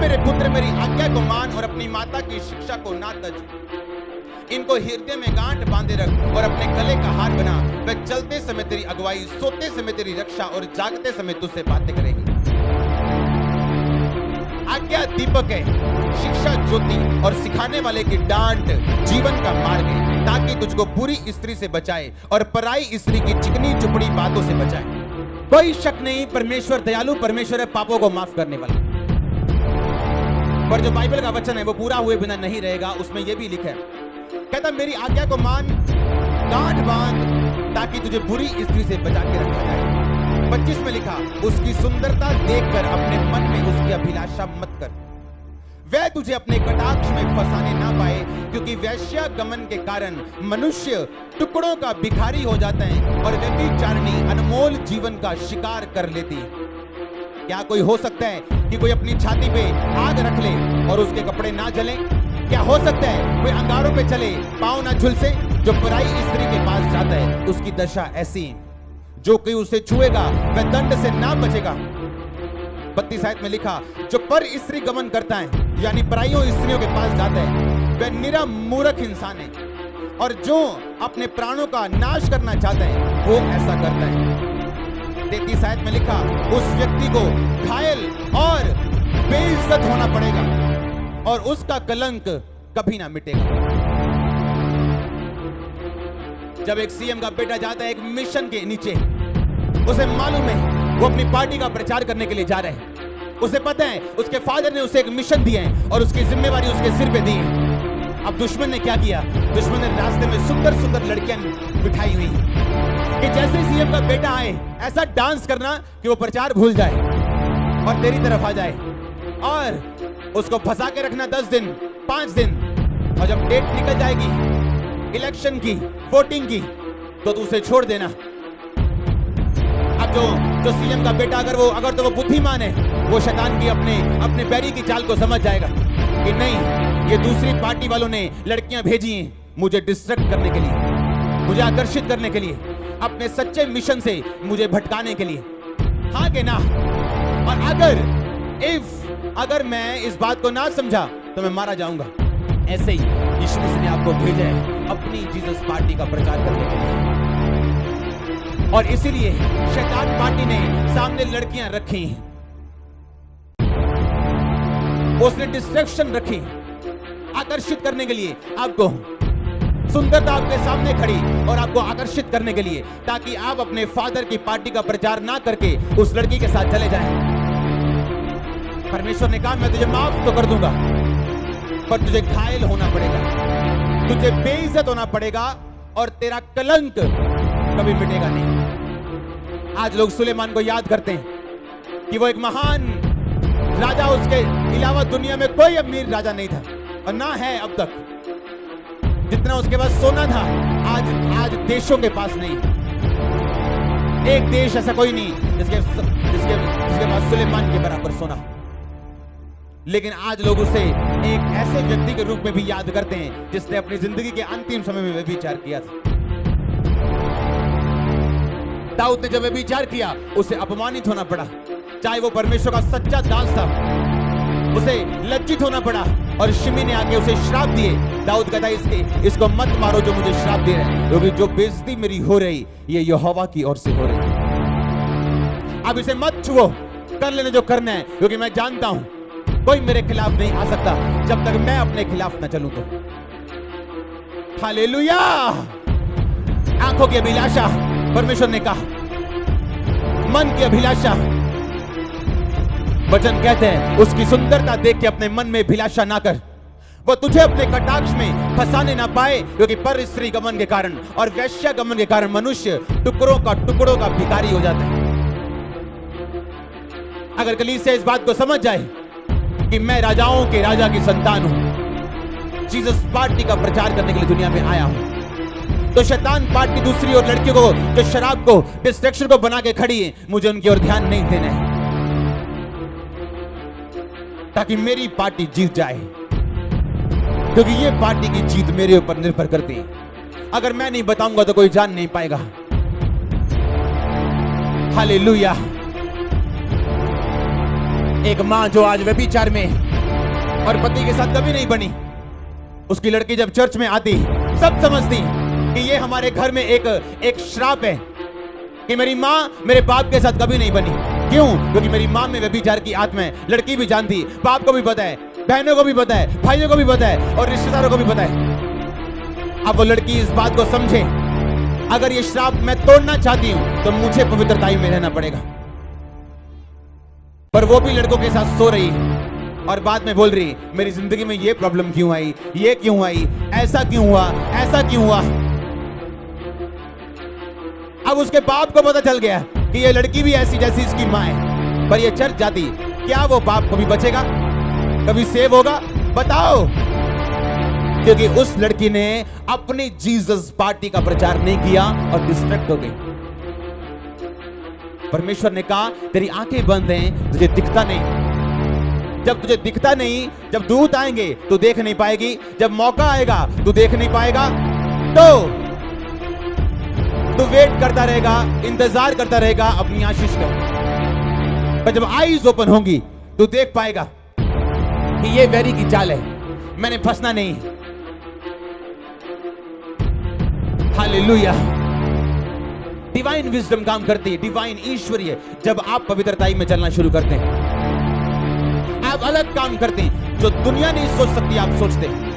मेरे पुत्र मेरी आज्ञा को मान और अपनी माता की शिक्षा को ना तज। इनको हृदय में गांठ बांधे रख और अपने गले का हार बना। वह चलते समय तेरी अगुवाई, सोते समय तेरी रक्षा और जागते समय तुझसे बातें करेगी। आज्ञा दीपक है, शिक्षा ज्योति और सिखाने वाले की डांट जीवन का मार्ग है, ताकि तुझको बुरी स्त्री से बचाए और पराई स्त्री की चिकनी चुपड़ी बातों से बचाए। कोई शक नहीं, परमेश्वर दयालु परमेश्वर है, पापों को माफ करने वाला। पर जो बाइबल का वचन है वो पूरा हुए बिना नहीं रहेगा। उसमें यह भी लिखा है, कहता मेरी आज्ञा को मान, गांठ बांध, ताकि तुझे बुरी स्त्री से बचा के रखा जाए। 25 में लिखा, उसकी सुंदरता देखकर अपने मन में उसकी अभिलाषा मत कर। वह तुझे अपने कटाक्ष में फंसाने ना पाए, क्योंकि वेश्यागमन के कारण मनुष्य टुकड़ों का भिखारी हो जाता है और व्यभिचारिणी अनमोल जीवन का शिकार कर लेती है। क्या कोई हो सकता है कि कोई अपनी छाती पे आग रख ले और उसके कपड़े ना जलें? क्या हो सकता है कोई अंगारों पे चले, पांव ना झुलसे? जो पराई स्त्री के पास जाता है उसकी दशा ऐसी है, जो कोई उसे छुएगा वह दंड से ना बचेगा। 32 में लिखा, जो पर स्त्री गमन करता है यानी पराइयों स्त्रियों के पास जाता है वह निरा मूर्ख इंसान है, और जो अपने प्राणों का नाश करना चाहता है वो ऐसा करता है। 33 में लिखा, उस व्यक्ति को घायल और बेइज्जत होना पड़ेगा और उसका कलंक कभी ना मिटेगा। जब एक सीएम का बेटा जाता है एक मिशन के नीचे, उसे मालूम है वो अपनी पार्टी का प्रचार करने के लिए जा रहे हैं। उसे पता है उसके फादर ने उसे एक मिशन दिया है और उसकी जिम्मेवारी उसके सिर पे दी है। अब दुश्मन ने क्या किया? दुश्मन ने रास्ते में सुंदर सुंदर लड़कियां बिठाई हुई कि जैसे सीएम का बेटा आए ऐसा डांस करना कि वो प्रचार भूल जाए और तेरी तरफ आ जाए, और उसको फंसा के रखना 10 दिन 5 दिन, और जब डेट निकल जाएगी इलेक्शन की, वोटिंग की, तो तू उसे छोड़ देना। अब जो सीएम का बेटा अगर तो वो बुद्धिमान है, वो शैतान की अपने बैरी की चाल को समझ जाएगा कि नहीं, ये दूसरी पार्टी वालों ने लड़कियां भेजी हैं मुझे डिस्ट्रैक्ट करने के लिए, मुझे आकर्षित करने के लिए, अपने सच्चे मिशन से मुझे भटकाने के लिए। हाँ कि ना? और अगर मैं इस बात को ना समझा तो मैं मारा जाऊंगा। ऐसे ही यीशु मसीह ने आपको भेजा है अपनी जीसस पार्टी का प्रचार करने के लिए, और इसीलिए शैतान पार्टी ने सामने लड़कियां रखी, उसने डिस्ट्रैक्शन रखी आकर्षित करने के लिए, आपको सुंदरता आपके सामने खड़ी और आपको आकर्षित करने के लिए, ताकि आप अपने फादर की पार्टी का प्रचार ना करके उस लड़की के साथ चले जाएं। परमेश्वर ने कहा मैं तुझे माफ तो कर दूंगा, पर तुझे घायल होना पड़ेगा, तुझे बेइज्जत होना पड़ेगा, और तेरा कलंक कभी मिटेगा नहीं। आज लोग सुलेमान को याद करते हैं कि वो एक महान राजा, उसके अलावा दुनिया में कोई अमीर राजा नहीं था, और ना है अब तक। जितना उसके पास सोना था आज देशों के पास नहीं। एक देश ऐसा कोई नहीं जिसके पास सुलेमान के बराबर सोना। लेकिन आज लोग उसे एक ऐसे व्यक्ति के रूप में भी याद करते हैं जिसने अपनी जिंदगी के अंतिम समय में व्यभिचार किया था। दाऊद ने जब व्यभिचार किया उसे अपमानित होना पड़ा, चाहे वो परमेश्वर का सच्चा दास था, उसे लज्जित होना पड़ा, और शिमी ने आके उसे श्राप दिए। दाऊद कहता है इसको मत मारो जो मुझे श्राप दे रहे हैं, क्योंकि जो बेइज्जती मेरी हो रही ये यहोवा की ओर से हो रही है। अब इसे मत छुओ, कर लेने जो करना है, क्योंकि मैं जानता हूं कोई मेरे खिलाफ नहीं आ सकता जब तक मैं अपने खिलाफ न चलूं। तो हालेलुया। आंखों की अभिलाषा, परमेश्वर ने कहा, मन की अभिलाषा, वचन कहते हैं उसकी सुंदरता देख के अपने मन में अभिलाषा ना कर, वो तुझे अपने कटाक्ष में फंसाने ना पाए, क्योंकि पर स्त्री गमन के कारण और वैश्या गमन के कारण मनुष्य टुकड़ों का भिखारी हो जाता है। अगर कलीसिया इस बात को समझ जाए कि मैं राजाओं के राजा की संतान हूं, जीसस पार्टी का प्रचार करने के लिए दुनिया में आया हूं, तो शैतान पार्टी दूसरी और लड़कियों को जो शराब को डिस्ट्रैक्शन को बना के खड़ी है, मुझे उनकी ओर ध्यान नहीं देना है, ताकि मेरी पार्टी जीत जाए, क्योंकि ये पार्टी की जीत मेरे ऊपर निर्भर करती है। अगर मैं नहीं बताऊंगा तो कोई जान नहीं पाएगा। हालेलुया। एक मां जो आज व्यभिचार में और पति के साथ कभी नहीं बनी। उसकी लड़की जब चर्च में आती, सब समझती कि ये हमारे घर में एक श्राप है कि मेरी माँ मेरे बाप के साथ कभी नहीं बनी। क्यों? क्योंकि मेरी माँ में व्यभिचार की आत्मा है। लड़की भी जानती, बाप को भी पता है, बहनों को भी पता है, भाइयों को भी पता है और रिश्तेदारों को भी पता है। अब वो लड़की इस बात को समझे, अगर ये श्राप मैं तोड़ना चाहती हूं तो मुझे पवित्रताई में रहना पड़ेगा। पर वो भी लड़कों के साथ सो रही और बाद में बोल रही, मेरी जिंदगी में ये प्रॉब्लम क्यों आई, ये क्यों आई, ऐसा क्यों हुआ, ऐसा क्यों हुआ। अब उसके बाप को पता चल गया कि ये लड़की भी ऐसी जैसी इसकी मां है। पर ये चर्च जाती, क्या वो बाप कभी बचेगा, कभी सेव होगा? बताओ। क्योंकि उस लड़की ने अपनी जीसस पार्टी का प्रचार नहीं किया और डिस्ट्रैक्ट हो गई। परमेश्वर ने कहा, तेरी आंखें बंद हैं, तुझे दिखता नहीं। जब तुझे दिखता नहीं, जब दूत आएंगे तो देख नहीं पाएगी, जब मौका आएगा तो देख नहीं पाएगा, तो तू वेट करता रहेगा, इंतजार करता रहेगा अपनी आशीष का। पर जब आईज ओपन होंगी तो देख पाएगा कि ये वेरी की चाल है, मैंने फंसना नहीं। हालेलुया। डिवाइन विजडम काम करती है, डिवाइन ईश्वरीय। जब आप पवित्रताई में चलना शुरू करते हैं, आप अलग काम करते हैं, जो दुनिया नहीं सोच सकती आप सोचते हैं।